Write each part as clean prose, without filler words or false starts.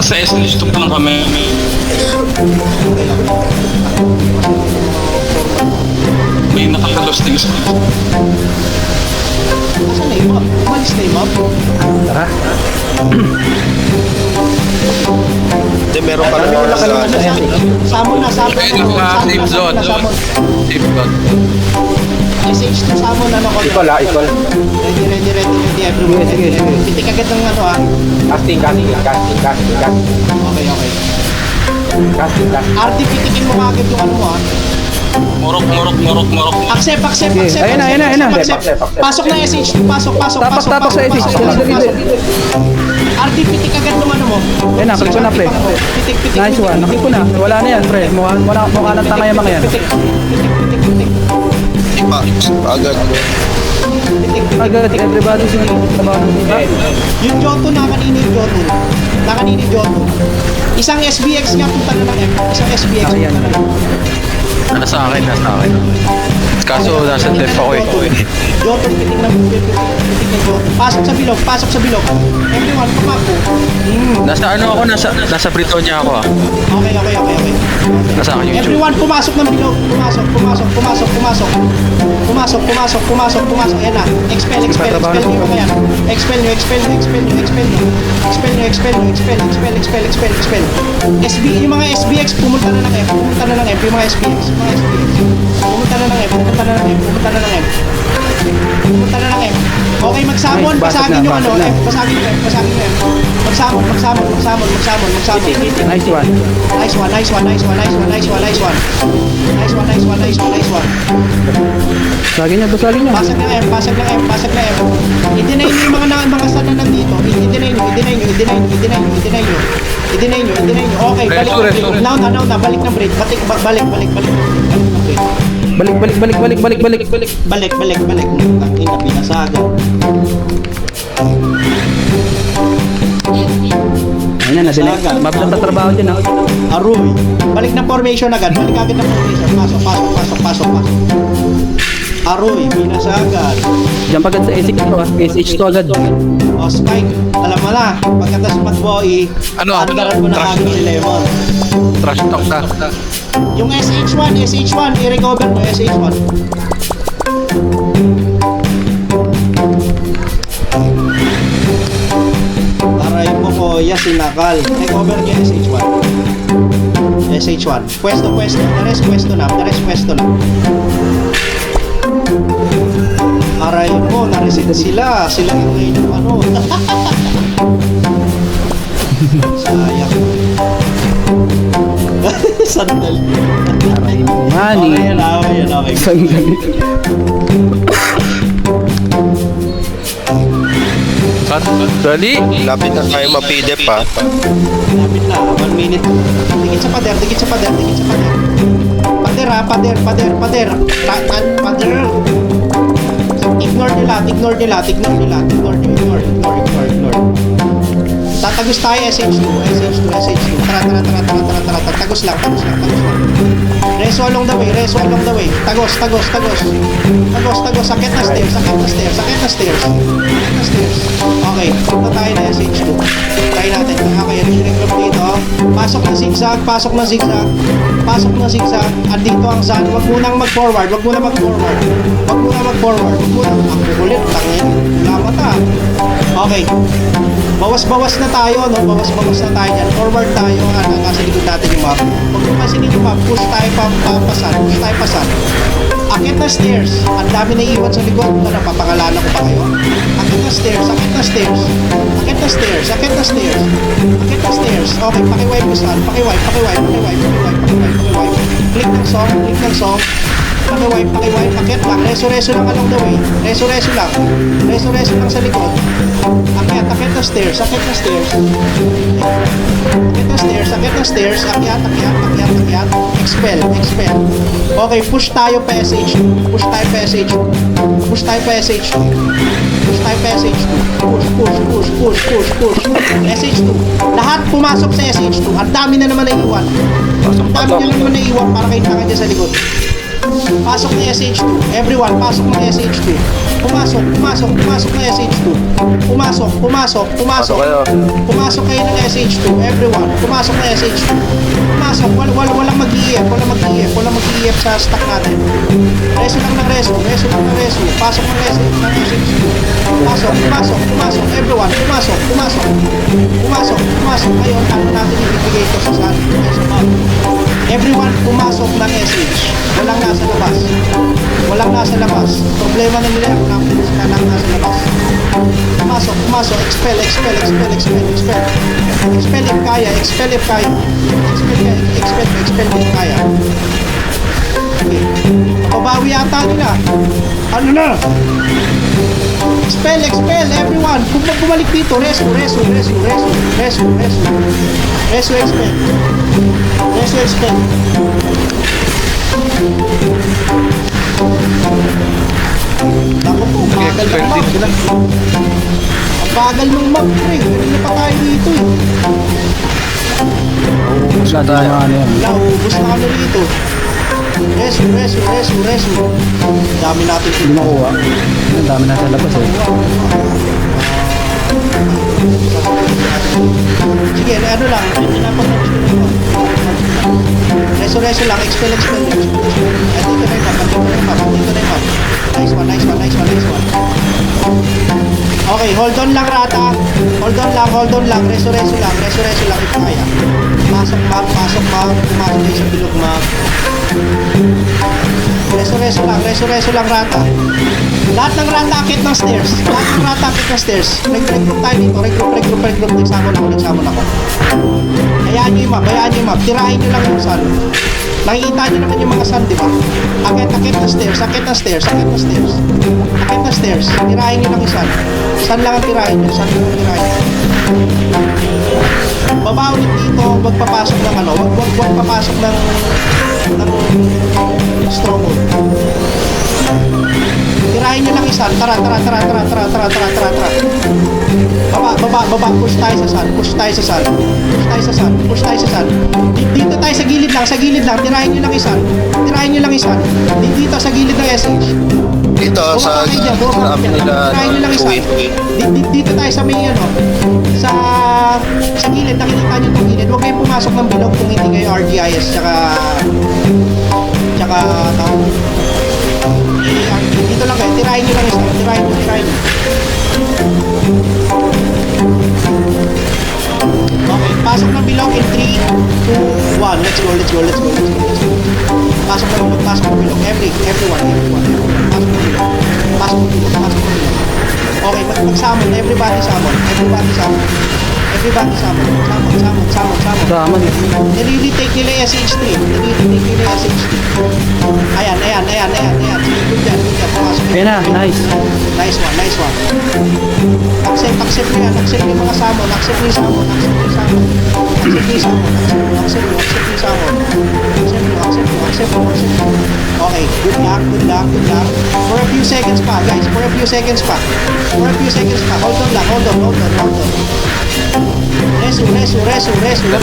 sa SH2 lang kami. May nakakalos din sa Asan na yung map? Umalis na yung map? Tara. Hindi, meron pa rin Kami wala sa... kalimutan sa Henry. Samon na, samon na. Ayun, naka-safe zone. Safe zone. SH2 samon na ako. Equal ha, equal. Ready, everyone. Sige, sige. Pitik agad ng ano ha. Casting. Okay. Casting. RD, pitikin mo kagad yung ano mo ha. Morok. Accept. Ayun na. Accept. Accept. Pasok na SH2, pasok. Tapak sa SH. Dali. RD, pitik agad ng ano mo. Ayun na, click ko na pre. Pitik. Nice one. Nakik ko na. Wala na yan pre. Mukha ng tanga yung mga yan. Pitik. Iba, agad. Agad, everybody trabaho ng iba. Yung Johto na kanina yung Johto. Isang SBX nga punta na ng M. Isang SBX punta Ayan. na ng M. Nasa akin. Kaso nasa def ako eh. Johto, pitik ng Johto. Pasok sa bilog. Everyone, pumako. Nasa ano ako, nasa Britonia ako ah. Okay. Nasa akin yung YouTube. Everyone, pumasok ng bilog. Pumasok. Ayan na. Expel nyo yung mga yan. Expel nyo. SB, yung mga SBX, pumunta na ng M. Yung mga SBX. Pumunta na ng M. Okay, magsamon. Basagin yung ano. Basagin yung M. Magsamon. Nice one. Nice one. Basagin nyo. Pasag ng M. I-deny nyo yung mga sana nandito. I-deny nyo. Okay, Resto. Now na. Balik ng break. Balik. Balik. Ina, pinasagan. Ayun na, map na tatrabaho dyan ha. Aroy. Balik ng formation agad. Pasok. Aroy, pinasagan. Diyan pa agad sa SH2 ha. SH2 agad. O, Spike, alam mo na. Pagkatas Matboy, Ano? andaran mo na Trash agad talk. si Lemon. Trash talk na. Yung SH1, i-recover mo, SH1. Aray mo ko, sinakal. Recover niya SH1. Pwesto. The rest pwesto na. Aray mo, na-reset sila. Sila yung ngayon yung ano. Sayang. Sandali. Money. Okay. Sandali. Dali. Lapit na tayo mapidep pa. Lapit na, 1 minute. Dikit sa pader. Pader. Ignore nila. Tatagos tayo, SH2. Tara. Tagos lang. Reso along the way. Tagos. Sakit na stairs. Okay, punta tayo na SH2. Try natin. Okay, recruit dito. Pasok na zigzag. Andito ang sun. Wag munang mag-forward. Ang kukulit. Tangin. Wala mata. Okay. Bawas na tayo, no? Bawas na tayo dyan. Forward tayo, nasa likod natin yung map. Huwag mo pasinin yung map, push tayo pasan. Akit na stairs. Ang dami na iwan sa likod. Napapangalanan ko pa kayo. Akit na stairs. Okay, pakiwipe mo saan. Pakiwipe. Click ng song. Pakiwipe. Akit lang. Reso lang along the way. Reso lang sa likod. Akit na stairs. Akit na stairs. Expel. Okay, push tayo pa SH2. Push tayo pa SH2. SH2. Lahat pumasok sa SH2. Ang dami na naman naiwan. Para kayo tanga dyan sa likod. Pasok na SH2. Everyone, pasok na SH2. Pumasok na SH2. Pumasok. Pasok kayo. Pumasok kayo ng SH2. Everyone, pumasok na SH2. Pumasok, walang mag-iip. Walang mag-iip sa stock natin. Reso lang ng reso. Pasok ng SH2. Pumasok. Everyone, pumasok. Ngayon, ano natin ibibigay ito sa saan? Everyone, pumasok ng SH. Walang nasa labas. Problema na nila kung sila lang nasa labas. Pumasok. Expel if kaya. Expel if kaya. Okay. Mababawi yata nila. Ano na? Expel, everyone. Kung bumalik dito, reso, expel. Ako po, bagal ng map. Ang bagal ng map, pre. Kanina pa tayo dito eh. Wala tayo ano yan. Naubos na kami dito. Reso. Dami natin Hindi makuha. Ang dami na sa labas eh. Sige, ano lang. Reso lang. Expel. Andito na yung map. Nice one. Okay, hold on lang, Rata. Hold on lang. Reso lang if kaya. Pasok map. Pumasok kayo sa bilog map. Reso lang, Rata. Lahat ng Rata akit ng stairs. Regroup tayo dito. Regroup. Nagsama ako. Hayaan nyo yung map. Tirahin nyo lang yung sun. Nakikita nyo naman yung mga sun, di ba? Akit na stairs. Tirahin nyo lang yung sun. Sun lang ang tirahin nyo. Baba ulit dito, wag papasok ng ano, wag papasok ng stronghold. Tirahin nyo lang isa. Tara. Baba, push tayo sa sun. Dito tayo sa gilid lang. Tirahin nyo lang isa. Dito sa gilid ng SH. Dito sa amin nila. Tirahin nyo lang isa. Dito tayo sa may ano, sa gilid, nakikita nyo itong gilid. Huwag kayong pumasok ng bilog kung hindi kayo RGIS tsaka dito lang kayo, tirahin nyo lang isa. Tirahin nyo. Okay, pasok ng bilog in 3, 2, 1. Let's go. Pasok ng bilog. Everyone. Pasok ng bilog. Okay, mag-summon. Everybody summon. Drama eh. Nire-retake nila yung SH3. Ayan. Good dyan. Pumasok. Ayan na, nice. Nice one. Accept nyo yan. Accept nyo yung mga summon. Accept nyo yung summon. Okay, good luck. For a few seconds pa, guys. Hold on lang.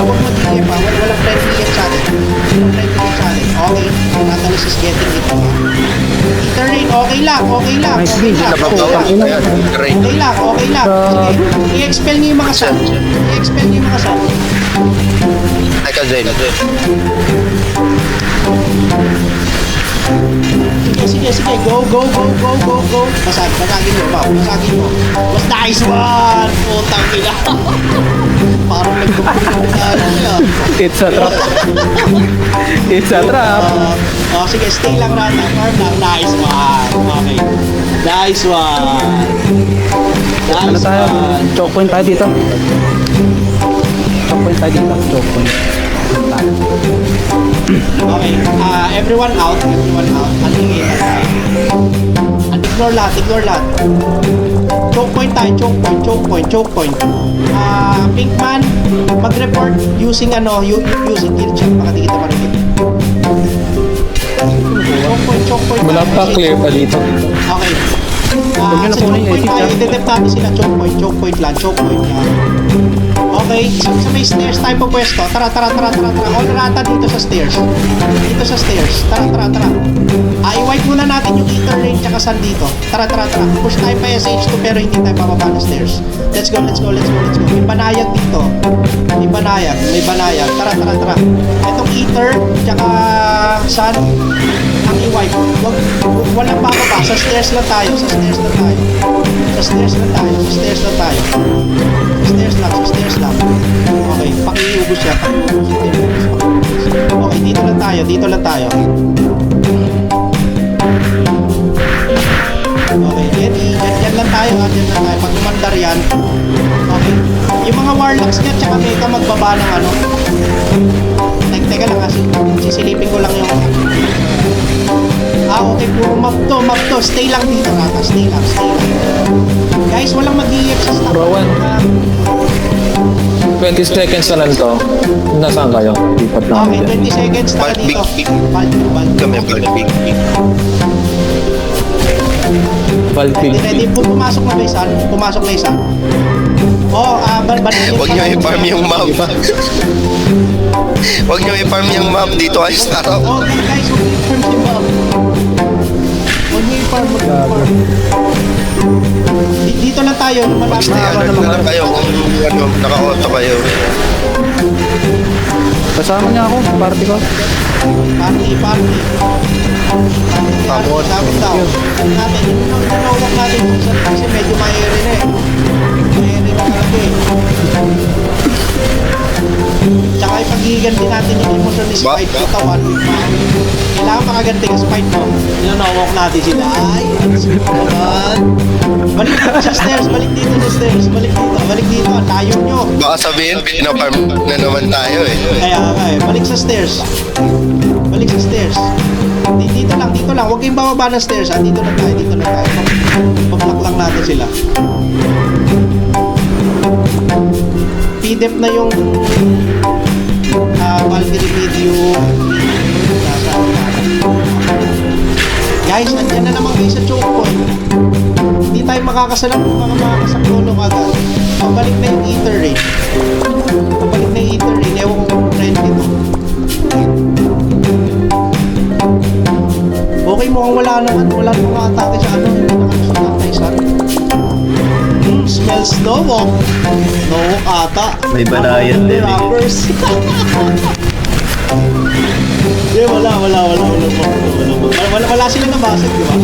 Huwag mag-iip pa. Walang friendly iip sa atin. Okay, Natalis is getting it. Eternate, okay lang. Okay lang. Sige, i-expel niyo yung mga sun. Teka, Zen. Sige. Go. Basagin mo. Was nice one! Putang ina. Parang nagkumpulong. It's a trap. Sige, stay lang, Rata. Farm lang. Nice one. Okay. Nice one. Ano tayo? Choke point tayo dito. Choke point. Okay, everyone out. Unlimited tayo. Ignore lahat. Choke point. Pinkman, mag-report using using kill check. Baka di kita marinig. Choke point. Wala pa, clear pa dito. Okay. Huwag nyo na Sa po na choke yung point edit, tayo, i-detect natin sila. Choke point lang. Okay, sa may stairs tayo po pwesto. Tara. All rata dito sa stairs. Dito sa stairs. Tara. I-wipe muna natin yung ether rain tsaka sun dito. Tara. Push tayo pa SH2 pero hindi tayo bababa ng stairs. Let's go. May banayag dito. May banayag. Tara. Itong ether tsaka sun ang i-wipe. Walang bababa. Sa stairs lang tayo. Sa stairs lang. Okay, pakiubos siya. Okay, dito lang tayo. Okay, yan lang tayo. Pag umandar yan. Okay. Yung mga warlocks niya, tsaka mega magbaba ng ano. Teka lang kasi, sisilipin ko lang yung... okay, puro map to. Stay lang dito, Rata. Stay lang. Guys, walang mag-iip sa stock. Rowan. 20 seconds na lang to. Nasaan kayo? Lipat lang. Okay, 20 seconds na Big, dito. big. Balik. Kami, big. Valpig. Ready. Pumasok na isa. Huwag nyo i-farm yung map. Huwag nyo i-farm yung map. Dito kayo sa harap. Guys, huwag niyo i-farm. Dito lang tayo. Mag-stay alert na lang kayo kung naka-auto kayo. Kasama niya ako, party ko. Party. Tapos, Sabot daw. Natin, inawak natin kung saan kasi medyo mahiri na eh. Mahiri na talaga eh. Tsaka ipaghiganti natin yung emosyon ni Spite katawan. Kailangan makaganti ka Spite mo. Inawak natin sila. Ay, ang sweet naman. Balik dito sa stairs. Balik dito. Ang layo nyo. baka sabihin, pinafarm na naman tayo eh. Kaya nga eh. Balik sa stairs. Dito lang. Huwag kayong bababa ng stairs. Dito lang tayo. Pablock lang natin sila. PDEP na yung Valkyrie video. Guys, andyan na naman kayo sa choke point. Hindi tayo makakasalang mga makakasaklono agad. Pabalik na yung ether rain. Ewan ko kung trend dito. Okay, mukhang wala naman mga atake sa ano. Hindi nakasunod tayo sa smells no-walk ata. May banayan din eh. Rappers. Wala sila nabasag, di ba?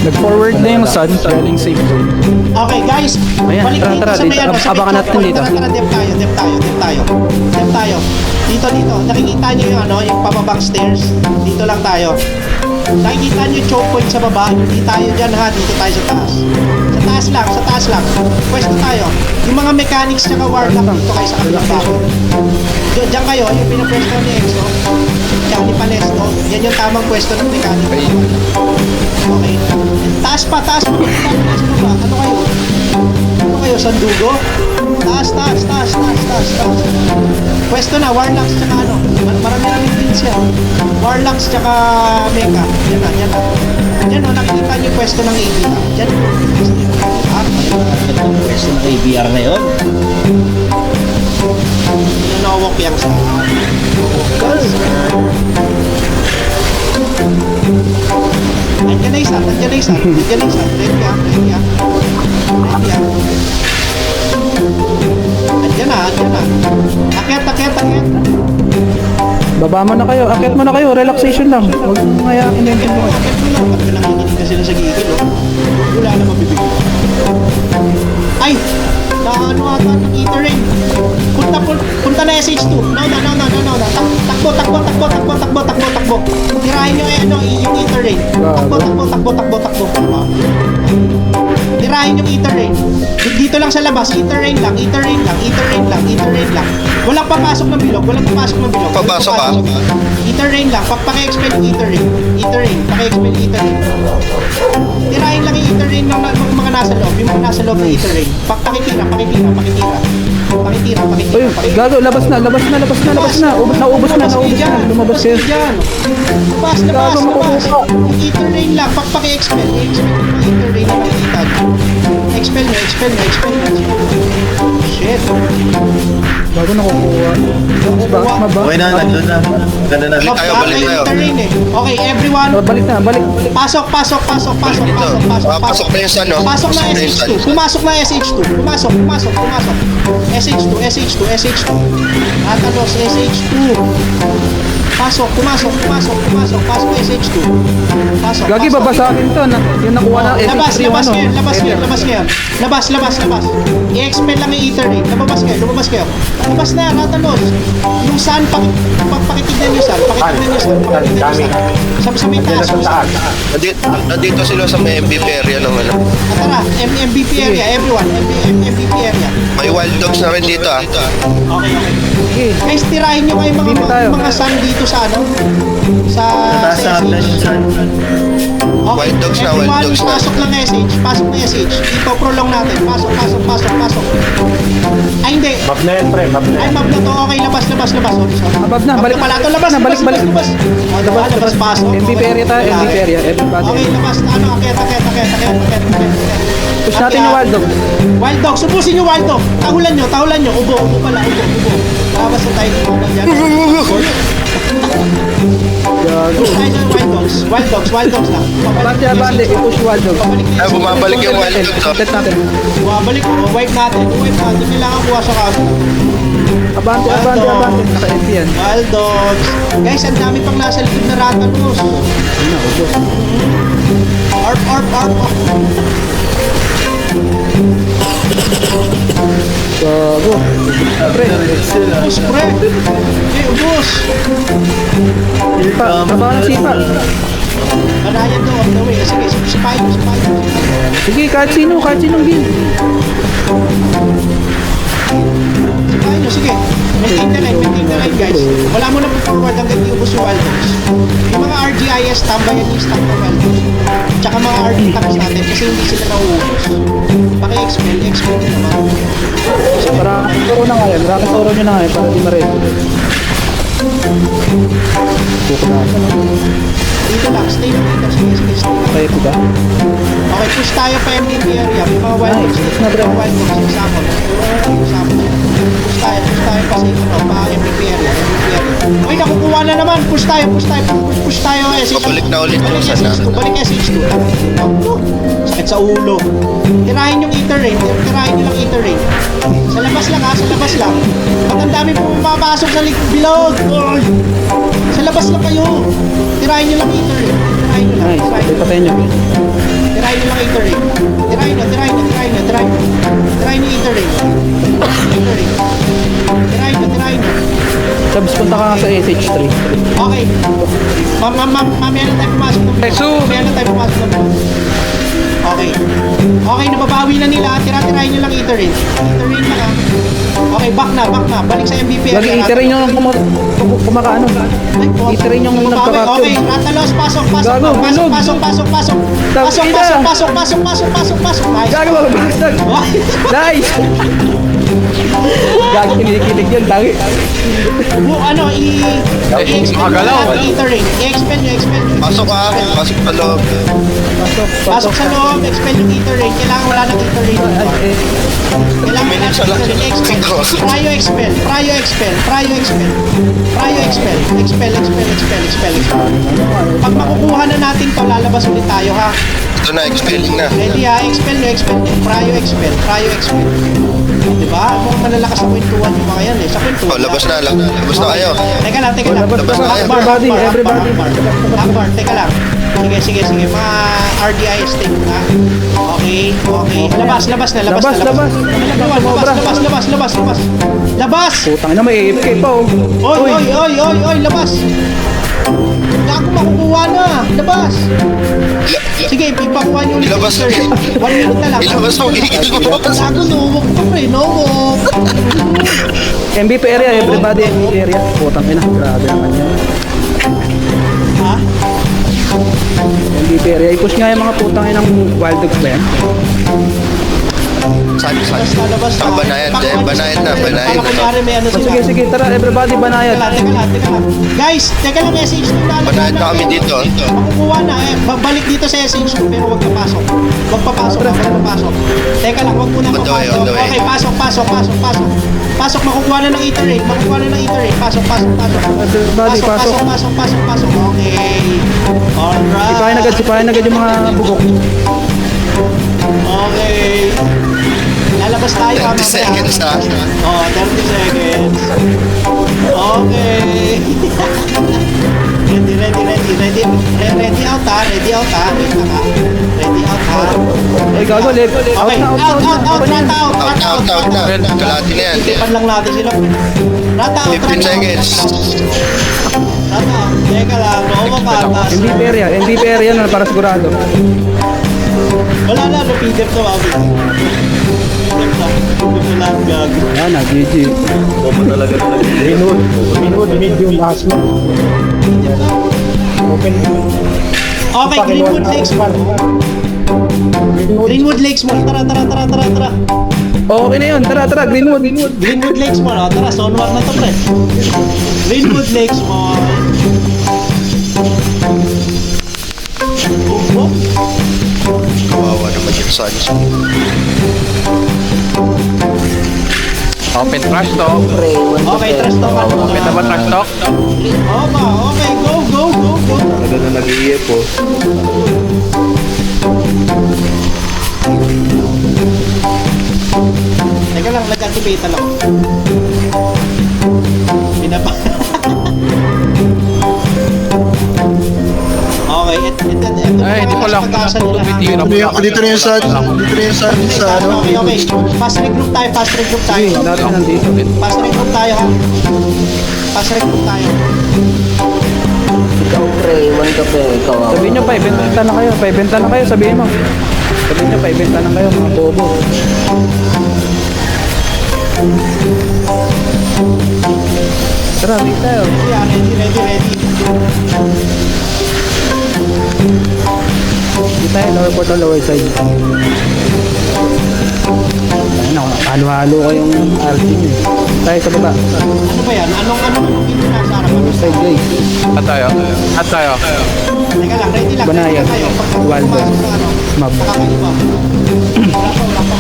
Nag-forward na yung sun, galing safe zone. Okay, guys. Ayan, Balik dito tara, sa may dito. ano. Abangan natin dito. Tara, dip tayo. Dito. Nakikita niyo yung ano, yung pababang stairs. Dito lang tayo. Nakikita niyo yung choke point sa baba. Hindi tayo dyan ha. Dito tayo sa taas. Sa taas lang. Pwesto tayo. Yung mga mechanics tsaka warlock dito kayo sa kabilang bako. Diyan kayo, yung pinapwesto ni Exo. Tsaka ni Panesto. Yan yung tamang pwesto ng mechanic. Okay. Taas pa. Ano kayo? Sandugo? Taas. Pwesto na, Warlocks tsaka ano. Marami things yan. Warlocks tsaka Mecha. Yan na. Yan o, nakikita niyo yung pwesto ng ABR. Yan o. Ang pwesto ng ABR na yun. Nanawak yung sa Nandiyan na isa. Ready ah. Nandiyan na. Akyat. Baba mo na kayo, akyat mo na kayo, relaxation lang. Huwag mong hayakin yung mo. Pag nanginginig ka sila sa gigil, oh. Wala na mabibigay. Ay! Naano ata ng ether rain. Punta na SH2. No. Takbo. Tirahin nyo yung ether rain. Takbo. Tirahin yung ether rain. Dito lang sa labas. Ether rain lang. Walang papasok ng bilog. Papasok ka? Ether rain lang. Paki-expel yung ether rain. Paki-expel ether rain. Tirahin lang yung ether rain ng mga nasa loob. Yung mga nasa loob ng ether rain. Pakitira. Uy, gago, labas na. Naubos na. Lumabas kayo. Labas. Yung ether rain lang. Paki-expel. I-expel yung ether rain na makikita. Expel nyo. shit. Bago nakukuha. Maba. Okay na, nandun na. Ganda na. Map, Balik tayo. terrain eh. Okay, everyone. Balik na, balik. Pasok. Pasok na yung sun, no? Pasok na yung sun. SH2. Pumasok na SH2. Pumasok. SH2. Atalos, SH2. Pasok SH2. Pasok. Gagi, babasahin to. Yung nakuha na Labas SH3 yung ano. ngayon. Labas. I-expel lang yung ether eh. Lumabas kayo. Labas na, Ratalos. Yung sun, pakitignan nyo sun. Sa may taas. Nandito sila sa may MVP area ng ano. Tara, MVP area, everyone. MVP area. May wild dogs na rin dito, ah. Okay. Sige. Guys, tirahin nyo kayo Dito tayo. mga sun dito sa ano? Sa SH. Okay, Wild dogs na, everyone, wild dogs na. pasok ng SH. Dito, prolong natin. Pasok. Ay, hindi. Map na yan, pre. Map na Ay, yan. map na to. Okay, labas. Sorry. Above na, balik. Pala to, labas. Balik. O, labas, pasok. MVP area tayo, Wala MVP rin. area. Everybody. Okay, labas. Ano, akit. Push natin yung wild dog. Wild dog, subusin yung wild dog. Tahulan nyo. Ubo pala. Labas na tayo dyan. Gago. Push tayo ng wild dogs lang. Abante. I-push yung wild dog. Ay, bumabalik yung wild dogs, oh. Set natin. Bumabalik, wipe natin. Kailangan kuha sa kaso. Abante. Naka-MP yan. Wild dogs. Guys, ang dami pang nasa likod na Ratalos. Arp. Gago. Pre. Ubus, pre. Ubus. Sipa. Baba ng sipa. Manayan daw on the way. Sige, sipahin. Sige, kahit sinong build. Sipahin nyo, sige. Maintain the line, guys. Wala mo na forward hanggang iubos yung wild dogs. Yung mga RGIS, tambayan yung stock ng wild dogs. Tsaka mga RG tanks natin kasi hindi sila nauubos. Paki-expel nyo naman. Para turo na ngayon. Turo nyo na ngayon para di ma-ready. Buko na. Dito lang, stay dito. Sige, stay. Okay, diba? Okay, push tayo pa MVP area. May mga wild dogs. Nice. May mga wild dogs. Example. Push tayo pa sa ito. Pa MVP area. Uy, nakukuha na naman. Push tayo. SH2. Pabalik na ulit yung sun, ah. Balik SH2. Sakit sa ulo. Tirahin yung ether rain. Tirahin nyo lang ether rain. Sa labas lang. Pag ang dami po pumapasok sa bilog. Sa labas lang kayo. Tirahin nyo lang ether rain. Nice. Patayin nyo. Tirahin nyo lang ether rain. Tirahin nyo ether rain. Tirahin nyo. Subs, punta ka nga sa SH3. Okay. Mamaya na tayo pumasok ng bilog. Okay, nababawi na nila. Tirahin nyo lang ether rain. Okay, back na. Balik sa MVP Lagi area. iterin nyo kumakaano. Iterin nyo nagkakapyo. Okay, Ratalos, pasok. Gago, bilog. Pasok. Nice. Gago, bastard. Nice! Gago, kinikilig yun, tangi. Makagalaw. Ether rain. I-expel nyo. Pasok, ah. Pasok sa loob. Pasok sa loob, expel yung ether rain. Kailangan wala ng ether rain. Kailangan wala ng ether rain. I-expel. Pryo expel. Expel. Pag makukuha na natin to, lalabas ulit tayo, ha? Ito na, expelling na. Ready, ha? Expel. Pryo expel. Diba? Mukhang malalakas sa kwentuhan yung mga yan, eh. Sa kwentuhan. Oh, labas na kayo. Teka lang. Labas na kayo. Everybody. Akbar, teka lang. Sige. Mga RDIS thing, ha? Okay. Labas na. Labas! Putang na, may AFK pa, oh. Oy, labas! Gago, makukuha na! Labas! Sige, ipakuha nyo ulit. Ilabas. 1 minute na lang. Ilabas mo, gigil mo. Gago, nuwok pa, pre. Nuwok! MVP area, everybody MVP area. Putang ina, grabe naman yan. Ha? MVP area. I-push nga yung mga putang inang wild dogs ba yan? Saan? Lalabas na. Banayad, banayad na. Para kunyari may ano sila. Sige, sige, tara, everybody, banayad. Teka lang. Guys, teka lang, SH2 lalagyan Banayad na kami dito. Makukuha na babalik dito sa SH2 pero huwag papasok. Huwag papasok. Teka lang, huwag muna On the way, on the way. Okay, pasok. Pasok, makukuha na ng eater egg. Pasok. Everybody, pasok. Pasok. Okay. Alright. Sipahin agad yung mga bugok. Okay. Lalabas tayo. 30 seconds ha. 30 seconds. Okay. Ready out ha. Ready out ha. Eh, gago, left. Out Okay, na. Out na. Kalahati na yan. Tipan lang natin sila. Rata out. 15 seconds. Rata out. Teka lang. Patas. MVP area na para sigurado. Wala na. Repeater to. Repeater na. Gago. Yan na, GG. Okay, Greenwood Lakes Mall. Tara. Okay na yun, tara, Greenwood. Greenwood Lakes Mall. Tara, zone 1 na to, pre. Greenwood Lakes Mall. Kawawa naman yung Suns. Open trash talk. Okay, trash talk. Open na ba trash talk? Okay, go. Talaga na nag-iye po. Teka lang, nag-activate lang. Pinapa. Okay, ito Ay, hindi pala ako nakatulog. Dito na yung Suns. Sa ano. Okay. Fast regroup tayo. Lahat nandito. Fast regroup tayo, ha? Ikaw pre, iwan ka pre, ikaw ako. Sabihin nyo, paibenta na kayo, sabihin mo. Sabihin nyo, paibenta na kayo, mga bobo. Tara, wait tayo. Yeah, ready. Dito tayo, lower portal, lower side. Ayun ako, halo-halo kayong RT nyo. Tayo sa baba. Ano ba yan? Anong dito na sa harapan? Lower side, guys. At tayo. Teka lang, ready lang. Banayad. Ready lang tayo. Waldo. Pagpapasok sa ano, Mab. nakakaiba. Wala pa.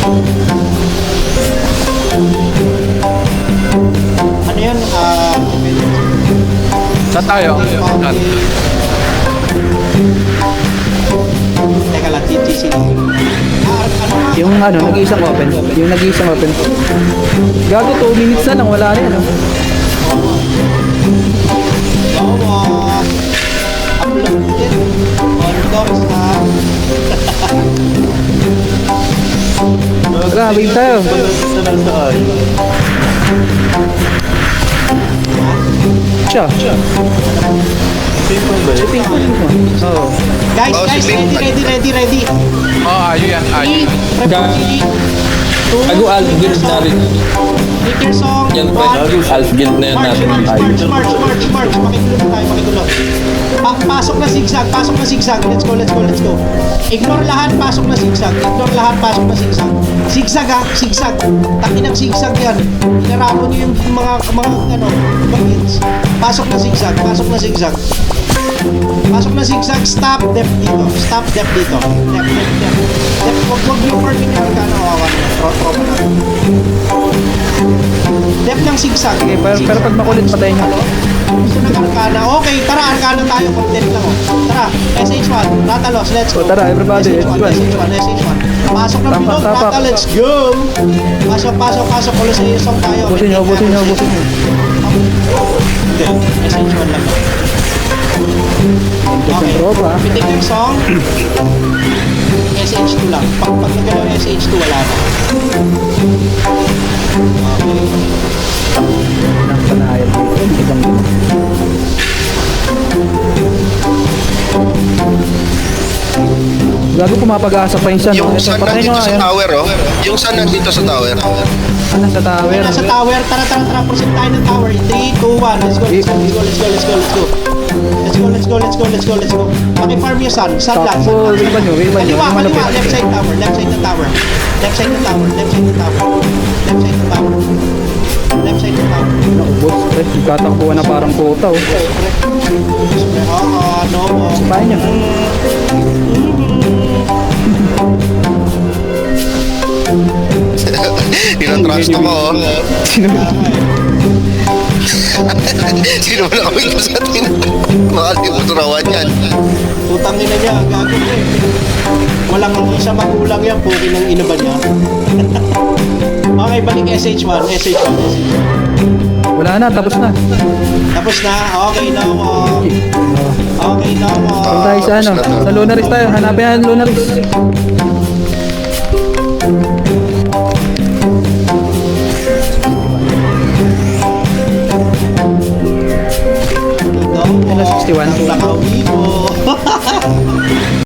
Ano yun? At tayo. Teka lang, TTC lang. Yung nag-iisang open. Gago, 2 minutes na lang, wala na yan. Uploaded on doors ha. Tara, wait tayo. Siya. Ping pong mo. Oo. Guys, ready. Ayun. Ago, Alf Guild na rin. Take your song. Yan pre, Alf Guild na yan natin. March. Makigulo. Pasok na zigzag. Let's go. Ignore lahat, pasok na zigzag. Zigzag ha, zigzag. Takin ng zigzag yan. Inaramo nyo yung mga bakits. Pasok na zigzag. Stop depth dito. Depth, wag yung parking na kawawa. Tropa na. Depth ng zigzag. Okay, pero pag makulit, patayin nyo. Gusto ng Arcana. Okay, tara, Arcana tayo. Content lang, Tara, SH1. Ratalos, let's go. O, tara, everybody, SH1. Pasok ng Tapak, bilog, tapak. Rata, let's go. Pasok. Ulo sa isang tayo. Ubusin nyo. Hindi, SH1 lang. Okay, Tropa. pitik yung song. SH2 lang. Pag nagalaw yung SH2, wala na. Okay. Nang panayad dito. Ibang Gago, pumapag-asa pa yung sun. Yung Ito, sun patayin nyo nandito nga sa yan. tower, oh. Yung sun nandito sa tower. Ano sa tower? Nasa tower. Tara. Proceed tayo ng tower. 3, 2, 1. Let's go. Paki-farm yung sun. Sun lang. Takbo, iba nyo. Kaliwa. Malapit. Left side tower. Left side ng tower. Bots, pre. Nagkatakbuhan na parang puta, oh. No mo. Pahin nyo. Tinatrust ako, oh. Sino? Sino ba nakawin ko sa atin? Makalimut rawan yan. Putang ina niya. Gago ko eh. Walang isa magulang yan. Puki ng ina ba niya? Okay, balik SH1. Wala na, tapos na. Tapos na. Okay na mo. Kung tayo sa ano, sa Lunaris tayo. Hanapin ang Lunaris. No mo. 61. Nakawi mo.